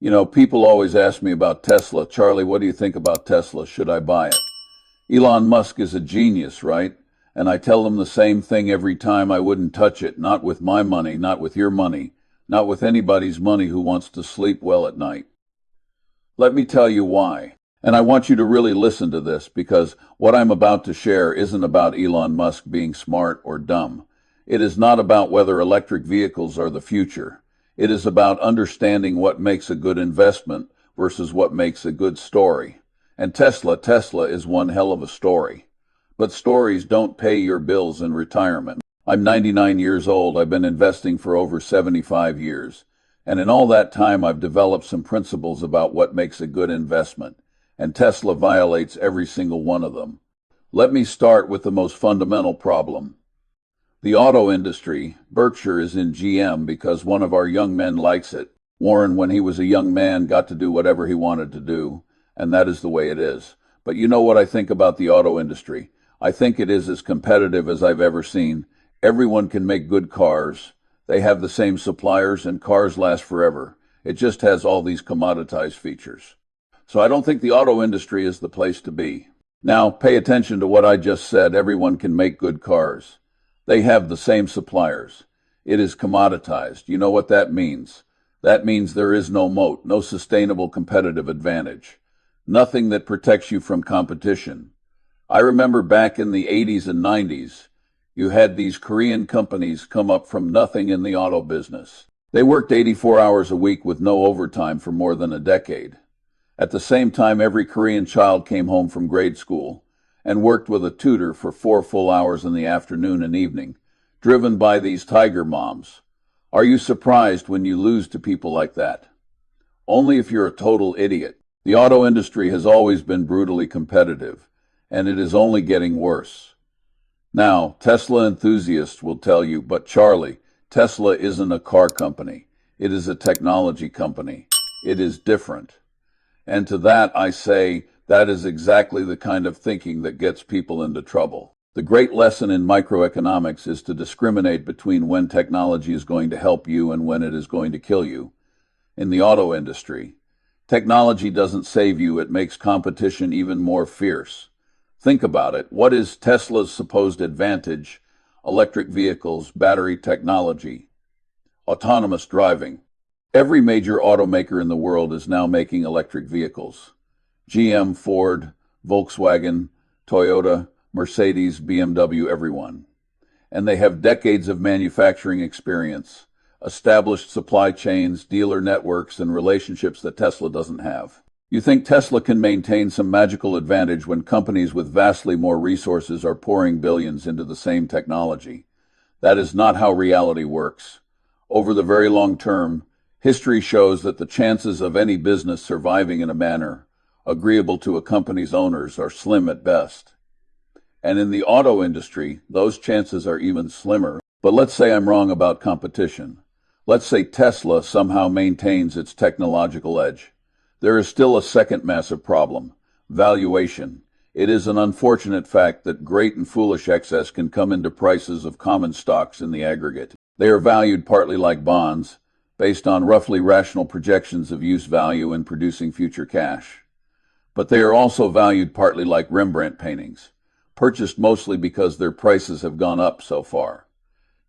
People always ask me about Tesla. Charlie, what do you think about Tesla? Should I buy it? Elon Musk is a genius, right? And I tell them the same thing every time. I wouldn't touch it. Not with my money, not with your money, not with anybody's money who wants to sleep well at night. Let me tell you why. And I want you to really listen to this because what I'm about to share isn't about Elon Musk being smart or dumb. It is not about whether electric vehicles are the future. It is about understanding what makes a good investment versus what makes a good story. And Tesla is one hell of a story. But stories don't pay your bills in retirement. I'm 99 years old. I've been investing for over 75 years. And in all that time, I've developed some principles about what makes a good investment. And Tesla violates every single one of them. Let me start with the most fundamental problem. The auto industry. Berkshire is in GM because one of our young men likes it. Warren, when he was a young man, got to do whatever he wanted to do, and that is the way it is. But you know what I think about the auto industry? I think it is as competitive as I've ever seen. Everyone can make good cars. They have the same suppliers, and cars last forever. It just has all these commoditized features. So I don't think the auto industry is the place to be. Now, pay attention to what I just said. Everyone can make good cars. They have the same suppliers. It is commoditized. You know what that means? That means there is no moat, no sustainable competitive advantage, nothing that protects you from competition. I remember back in the 80s and 90s, you had these Korean companies come up from nothing in the auto business. They worked 84 hours a week with no overtime for more than a decade. At the same time, every Korean child came home from grade school and worked with a tutor for 4 full hours in the afternoon and evening, driven by these tiger moms. Are you surprised when you lose to people like that? Only if you're a total idiot. The auto industry has always been brutally competitive, and it is only getting worse. Now, Tesla enthusiasts will tell you, but Charlie, Tesla isn't a car company. It is a technology company. It is different. And to that I say, that is exactly the kind of thinking that gets people into trouble. The great lesson in microeconomics is to discriminate between when technology is going to help you and when it is going to kill you. In the auto industry, technology doesn't save you, it makes competition even more fierce. Think about it. What is Tesla's supposed advantage? Electric vehicles, battery technology, autonomous driving. Every major automaker in the world is now making electric vehicles. GM, Ford, Volkswagen, Toyota, Mercedes, BMW, everyone. And they have decades of manufacturing experience, established supply chains, dealer networks, and relationships that Tesla doesn't have. You think Tesla can maintain some magical advantage when companies with vastly more resources are pouring billions into the same technology? That is not how reality works. Over the very long term, history shows that the chances of any business surviving in a manner agreeable to a company's owners are slim at best. And in the auto industry, those chances are even slimmer. But let's say I'm wrong about competition. Let's say Tesla somehow maintains its technological edge. There is still a second massive problem: valuation. It is an unfortunate fact that great and foolish excess can come into prices of common stocks in the aggregate. They are valued partly like bonds, based on roughly rational projections of use value in producing future cash. But they are also valued partly like Rembrandt paintings, purchased mostly because their prices have gone up so far.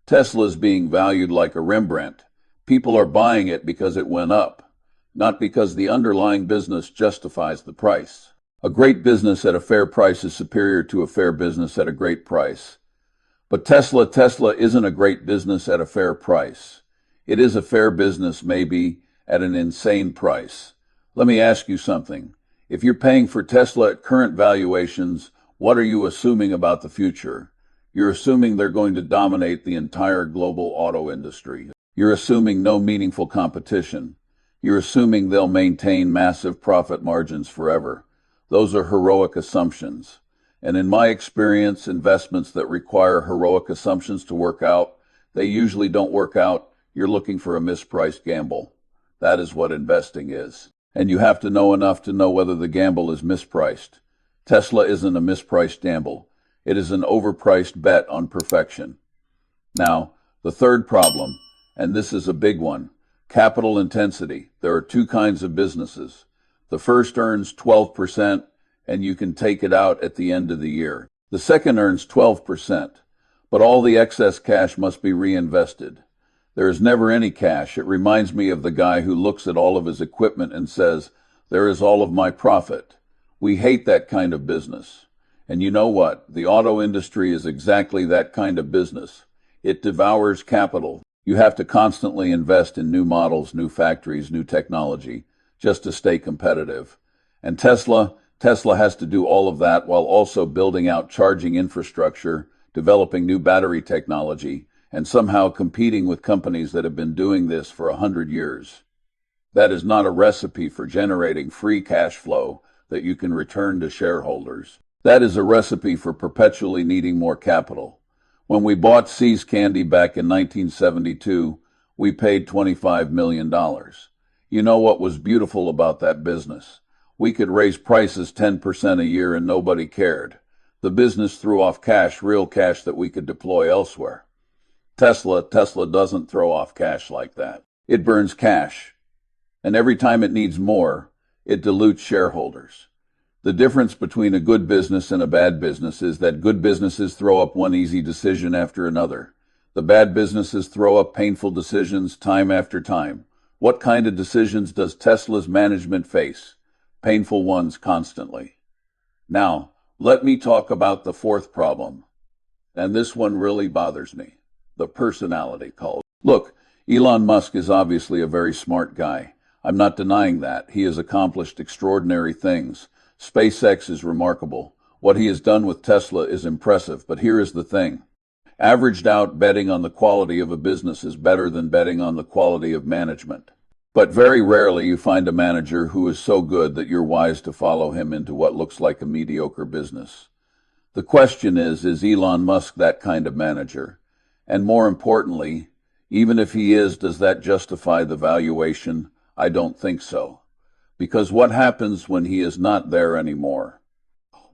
Tesla is being valued like a Rembrandt. People are buying it because it went up, not because the underlying business justifies the price. A great business at a fair price is superior to a fair business at a great price. But Tesla isn't a great business at a fair price. It is a fair business, maybe, at an insane price. Let me ask you something. If you're paying for Tesla at current valuations, what are you assuming about the future? You're assuming they're going to dominate the entire global auto industry. You're assuming no meaningful competition. You're assuming they'll maintain massive profit margins forever. Those are heroic assumptions. And in my experience, investments that require heroic assumptions to work out, they usually don't work out. You're looking for a mispriced gamble. That is what investing is. And you have to know enough to know whether the gamble is mispriced. Tesla isn't a mispriced gamble. It is an overpriced bet on perfection. Now, the third problem, and this is a big one. Capital intensity. There are two kinds of businesses. The first earns 12%, and you can take it out at the end of the year. The second earns 12%, but all the excess cash must be reinvested. There is never any cash. It reminds me of the guy who looks at all of his equipment and says, "There is all of my profit." We hate that kind of business. And you know what? The auto industry is exactly that kind of business. It devours capital. You have to constantly invest in new models, new factories, new technology, just to stay competitive. And Tesla has to do all of that while also building out charging infrastructure, developing new battery technology, and somehow competing with companies that have been doing this for 100 years. That is not a recipe for generating free cash flow that you can return to shareholders. That is a recipe for perpetually needing more capital. When we bought See's Candy back in 1972, we paid $25 million. You know what was beautiful about that business? We could raise prices 10% a year and nobody cared. The business threw off cash, real cash that we could deploy elsewhere. Tesla doesn't throw off cash like that. It burns cash. And every time it needs more, it dilutes shareholders. The difference between a good business and a bad business is that good businesses throw up one easy decision after another. The bad businesses throw up painful decisions time after time. What kind of decisions does Tesla's management face? Painful ones constantly. Now, let me talk about the fourth problem. And this one really bothers me. The personality cult. Look, Elon Musk is obviously a very smart guy. I'm not denying that. He has accomplished extraordinary things. SpaceX is remarkable. What he has done with Tesla is impressive, but here is the thing. Averaged out, betting on the quality of a business is better than betting on the quality of management. But very rarely you find a manager who is so good that you're wise to follow him into what looks like a mediocre business. The question is Elon Musk that kind of manager? And more importantly, even if he is, does that justify the valuation? I don't think so. Because what happens when he is not there anymore?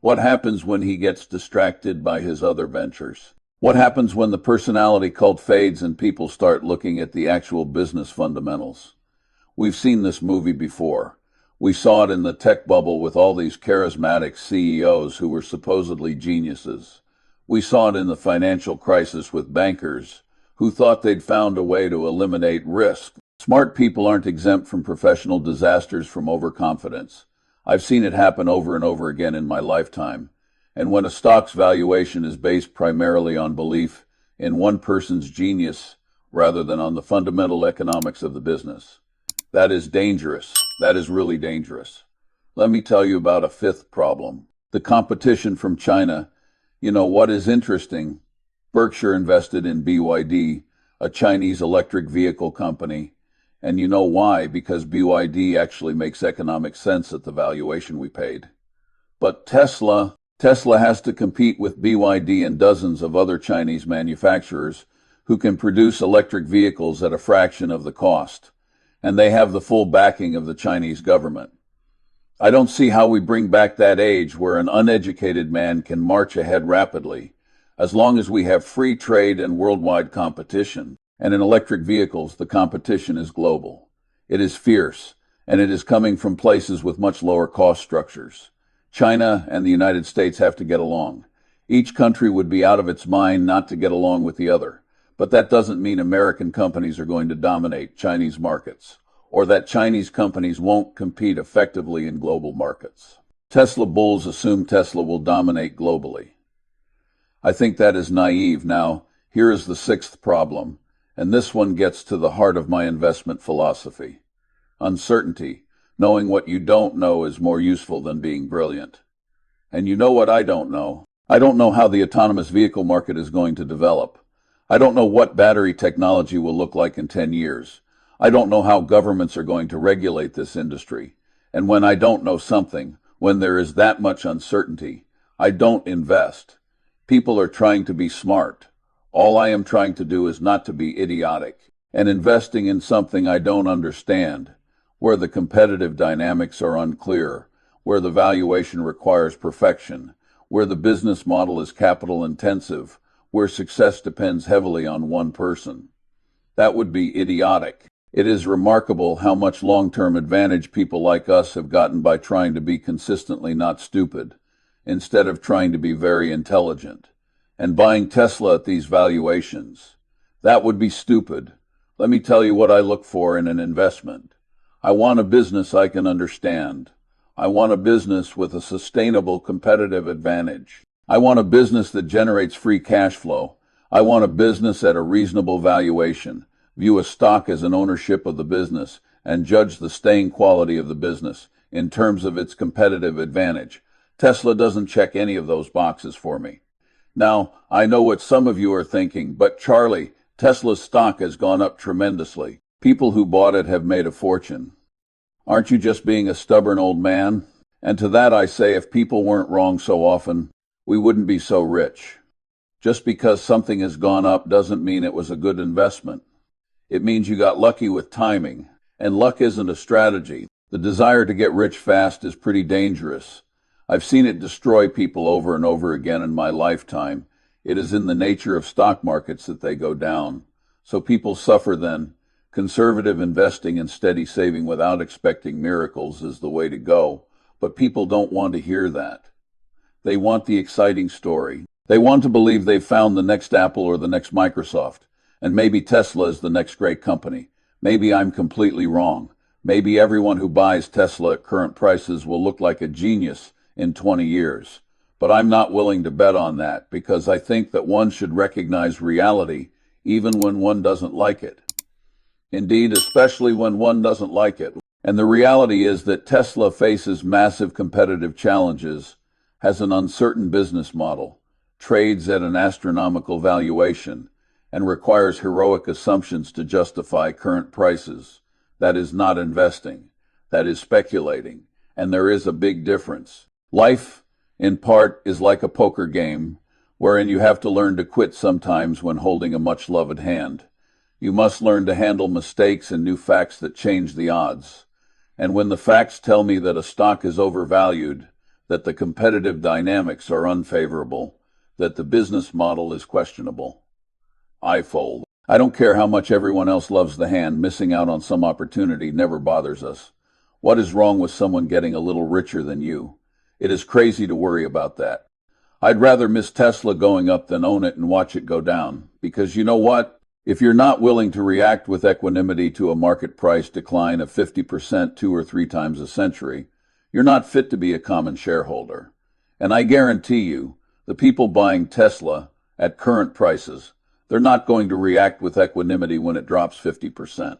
What happens when he gets distracted by his other ventures? What happens when the personality cult fades and people start looking at the actual business fundamentals? We've seen this movie before. We saw it in the tech bubble with all these charismatic CEOs who were supposedly geniuses. We saw it in the financial crisis with bankers who thought they'd found a way to eliminate risk. Smart people aren't exempt from professional disasters from overconfidence. I've seen it happen over and over again in my lifetime. And when a stock's valuation is based primarily on belief in one person's genius rather than on the fundamental economics of the business, that is dangerous. That is really dangerous. Let me tell you about a fifth problem. The competition from China. You know what is interesting? Berkshire invested in BYD, a Chinese electric vehicle company. And you know why? Because BYD actually makes economic sense at the valuation we paid. But Tesla has to compete with BYD and dozens of other Chinese manufacturers who can produce electric vehicles at a fraction of the cost. And they have the full backing of the Chinese government. I don't see how we bring back that age where an uneducated man can march ahead rapidly, as long as we have free trade and worldwide competition. And in electric vehicles, the competition is global. It is fierce, and it is coming from places with much lower cost structures. China and the United States have to get along. Each country would be out of its mind not to get along with the other. But that doesn't mean American companies are going to dominate Chinese markets, or that Chinese companies won't compete effectively in global markets. Tesla bulls assume Tesla will dominate globally. I think that is naive. Now, here is the sixth problem. And this one gets to the heart of my investment philosophy. Uncertainty. Knowing what you don't know is more useful than being brilliant. And you know what I don't know? I don't know how the autonomous vehicle market is going to develop. I don't know what battery technology will look like in 10 years. I don't know how governments are going to regulate this industry. And when I don't know something, when there is that much uncertainty, I don't invest. People are trying to be smart. All I am trying to do is not to be idiotic, and investing in something I don't understand, where the competitive dynamics are unclear, where the valuation requires perfection, where the business model is capital intensive, where success depends heavily on one person. That would be idiotic. It is remarkable how much long-term advantage people like us have gotten by trying to be consistently not stupid, instead of trying to be very intelligent. And buying Tesla at these valuations. That would be stupid. Let me tell you what I look for in an investment. I want a business I can understand. I want a business with a sustainable competitive advantage. I want a business that generates free cash flow. I want a business at a reasonable valuation. View a stock as an ownership of the business and judge the staying quality of the business in terms of its competitive advantage. Tesla doesn't check any of those boxes for me. Now, I know what some of you are thinking, but Charlie, Tesla's stock has gone up tremendously. People who bought it have made a fortune. Aren't you just being a stubborn old man? And to that I say, if people weren't wrong so often, we wouldn't be so rich. Just because something has gone up doesn't mean it was a good investment. It means you got lucky with timing, and luck isn't a strategy. The desire to get rich fast is pretty dangerous. I've seen it destroy people over and over again in my lifetime. It is in the nature of stock markets that they go down. So people suffer then. Conservative investing and steady saving without expecting miracles is the way to go. But people don't want to hear that. They want the exciting story. They want to believe they've found the next Apple or the next Microsoft. And maybe Tesla is the next great company. Maybe I'm completely wrong. Maybe everyone who buys Tesla at current prices will look like a genius in 20 years. But I'm not willing to bet on that because I think that one should recognize reality even when one doesn't like it. Indeed, especially when one doesn't like it. And the reality is that Tesla faces massive competitive challenges, has an uncertain business model, trades at an astronomical valuation, and requires heroic assumptions to justify current prices. That is not investing. That is speculating. And there is a big difference. Life, in part, is like a poker game, wherein you have to learn to quit sometimes when holding a much-loved hand. You must learn to handle mistakes and new facts that change the odds. And when the facts tell me that a stock is overvalued, that the competitive dynamics are unfavorable, that the business model is questionable, I fold. I don't care how much everyone else loves the hand, missing out on some opportunity never bothers us. What is wrong with someone getting a little richer than you? It is crazy to worry about that. I'd rather miss Tesla going up than own it and watch it go down. Because you know what? If you're not willing to react with equanimity to a market price decline of 50% 2 or 3 times a century, you're not fit to be a common shareholder. And I guarantee you, the people buying Tesla at current prices, they're not going to react with equanimity when it drops 50%.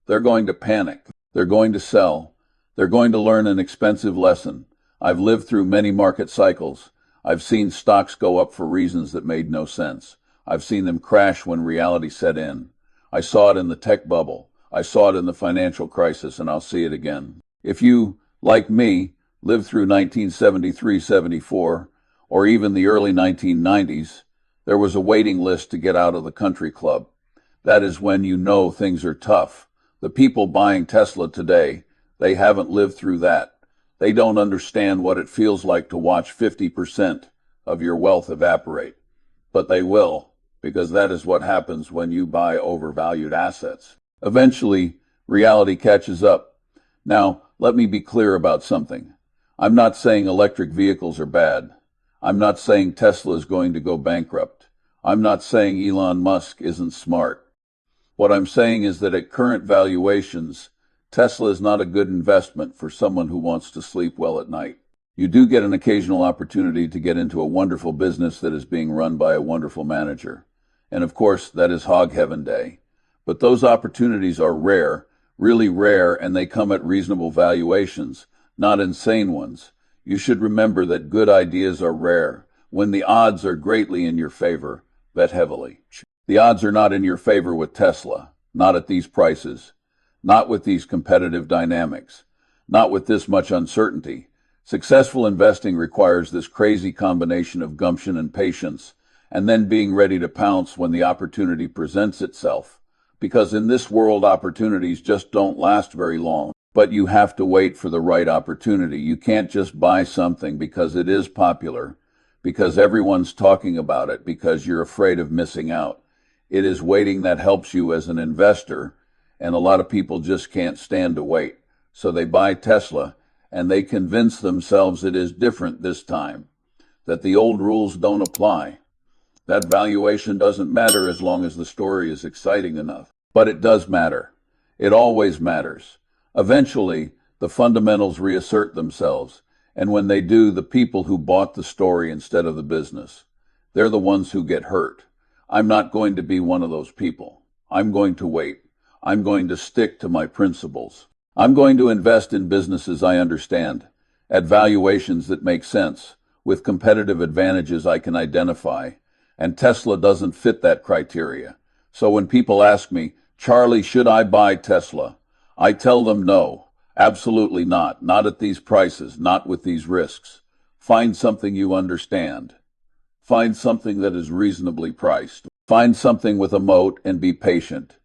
They're going to panic. They're going to sell. They're going to learn an expensive lesson. I've lived through many market cycles. I've seen stocks go up for reasons that made no sense. I've seen them crash when reality set in. I saw it in the tech bubble. I saw it in the financial crisis, and I'll see it again. If you, like me, lived through 1973-74, or even the early 1990s, there was a waiting list to get out of the country club. That is when you know things are tough. The people buying Tesla today, they haven't lived through that. They don't understand what it feels like to watch 50% of your wealth evaporate. But they will, because that is what happens when you buy overvalued assets. Eventually, reality catches up. Now, let me be clear about something. I'm not saying electric vehicles are bad. I'm not saying Tesla is going to go bankrupt. I'm not saying Elon Musk isn't smart. What I'm saying is that at current valuations, Tesla is not a good investment for someone who wants to sleep well at night. You do get an occasional opportunity to get into a wonderful business that is being run by a wonderful manager. And of course, that is hog heaven day. But those opportunities are rare, really rare, and they come at reasonable valuations, not insane ones. You should remember that good ideas are rare. When the odds are greatly in your favor, bet heavily. The odds are not in your favor with Tesla, not at these prices, not with these competitive dynamics, not with this much uncertainty. Successful investing requires this crazy combination of gumption and patience, and then being ready to pounce when the opportunity presents itself. Because in this world, opportunities just don't last very long. But you have to wait for the right opportunity. You can't just buy something because it is popular, because everyone's talking about it, because you're afraid of missing out. It is waiting that helps you as an investor, and a lot of people just can't stand to wait. So they buy Tesla, and they convince themselves it is different this time, that the old rules don't apply. That valuation doesn't matter as long as the story is exciting enough. But it does matter. It always matters. Eventually, the fundamentals reassert themselves, and when they do, the people who bought the story instead of the business, they're the ones who get hurt. I'm not going to be one of those people. I'm going to wait. I'm going to stick to my principles. I'm going to invest in businesses I understand, at valuations that make sense, with competitive advantages I can identify, and Tesla doesn't fit that criteria. So when people ask me, Charlie, should I buy Tesla? I tell them no, absolutely not. Not at these prices, not with these risks. Find something you understand. Find something that is reasonably priced. Find something with a moat and be patient.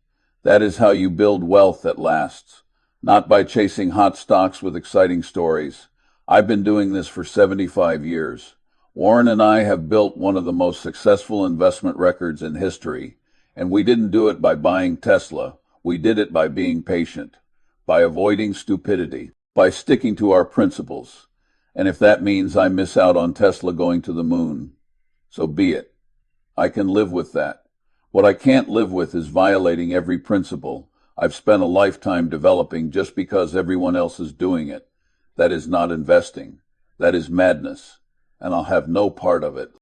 That is how you build wealth that lasts, not by chasing hot stocks with exciting stories. I've been doing this for 75 years. Warren and I have built one of the most successful investment records in history, and we didn't do it by buying Tesla. We did it by being patient, by avoiding stupidity, by sticking to our principles. And if that means I miss out on Tesla going to the moon, so be it. I can live with that. What I can't live with is violating every principle I've spent a lifetime developing just because everyone else is doing it. That is not investing. That is madness, and I'll have no part of it.